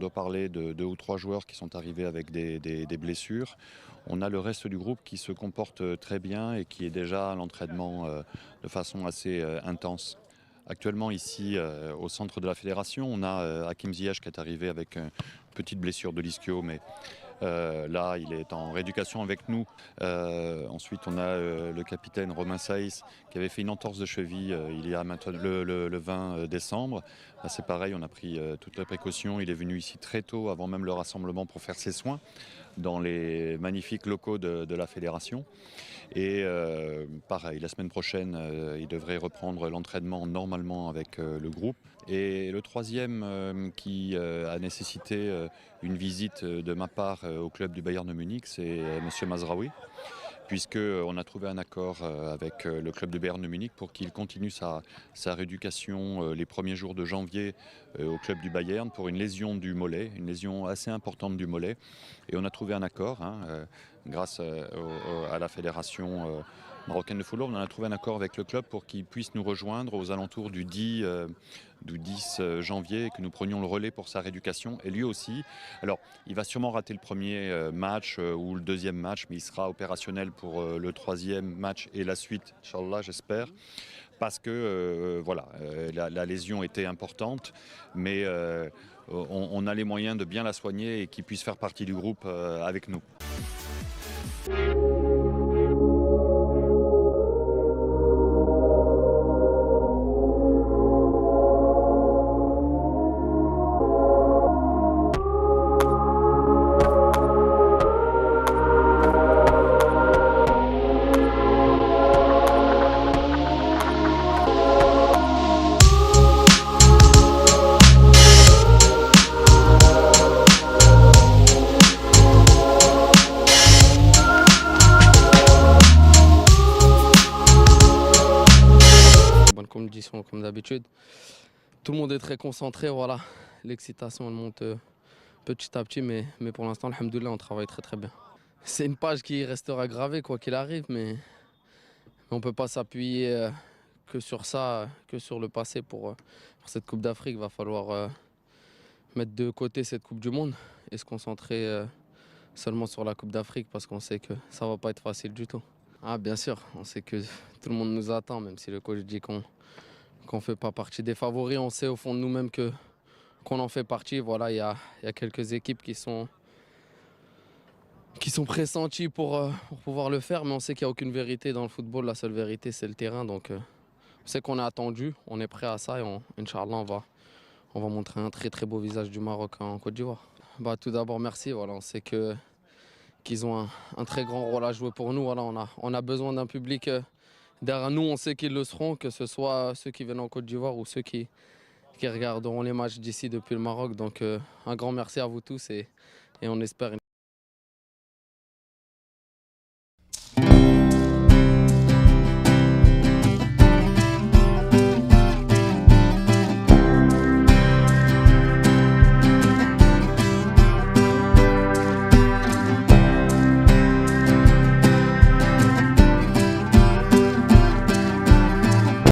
doit parler de 2 ou 3 joueurs qui sont arrivés avec des blessures. On a le reste du groupe qui se comporte très bien et qui est déjà à l'entraînement de façon assez intense. Actuellement ici au centre de la fédération, on a Hakim Ziyech qui est arrivé avec une petite blessure de l'ischio, mais là il est en rééducation avec nous. Ensuite on a le capitaine Romain Saïs qui avait fait une entorse de cheville il y a maintenant le 20 décembre. Là, c'est pareil, on a pris toutes les précautions. Il est venu ici très tôt avant même le rassemblement pour faire ses soins dans les magnifiques locaux de la fédération. Et pareil, la semaine prochaine, il devrait reprendre l'entraînement normalement avec le groupe. Et le troisième qui a nécessité une visite de ma part au club du Bayern de Munich, c'est M. Mazraoui, puisqu'on a trouvé un accord avec le club de Bayern de Munich pour qu'il continue sa rééducation les premiers jours de janvier au club du Bayern pour une lésion du mollet, une lésion assez importante du mollet. Et on a trouvé un accord, grâce à la fédération marocaine de football, on a trouvé un accord avec le club pour qu'il puisse nous rejoindre aux alentours du 10 janvier et que nous prenions le relais pour sa rééducation. Et lui aussi, alors il va sûrement rater le premier match ou le deuxième match, mais il sera opérationnel pour le troisième match et la suite, Inch'Allah, j'espère. Parce que voilà, la lésion était importante, mais on a les moyens de bien la soigner et qu'il puisse faire partie du groupe avec nous. Bonne condition comme d'habitude. Tout le monde est très concentré, voilà. L'excitation elle monte petit à petit, mais pour l'instant, alhamdoulilah, on travaille très très bien. C'est une page qui restera gravée quoi qu'il arrive, mais on ne peut pas s'appuyer que sur ça, que sur le passé pour cette Coupe d'Afrique. Il va falloir mettre de côté cette Coupe du Monde et se concentrer seulement sur la Coupe d'Afrique parce qu'on sait que ça ne va pas être facile du tout. Ah bien sûr, on sait que tout le monde nous attend, même si le coach dit qu'on ne fait pas partie des favoris. On sait au fond de nous-mêmes qu'on en fait partie. Voilà, il y a quelques équipes qui sont pressenties pour pouvoir le faire, mais on sait qu'il n'y a aucune vérité dans le football. La seule vérité, c'est le terrain. Donc on sait qu'on est attendu, on est prêt à ça et Inch'Allah, on va montrer un très très beau visage du Maroc en Côte d'Ivoire. Bah, tout d'abord, merci. Voilà, on sait qu'ils ont un très grand rôle à jouer pour nous. Voilà, on a besoin d'un public derrière nous. On sait qu'ils le seront, que ce soit ceux qui viennent en Côte d'Ivoire ou ceux qui regarderont les matchs d'ici depuis le Maroc. Donc un grand merci à vous tous et on espère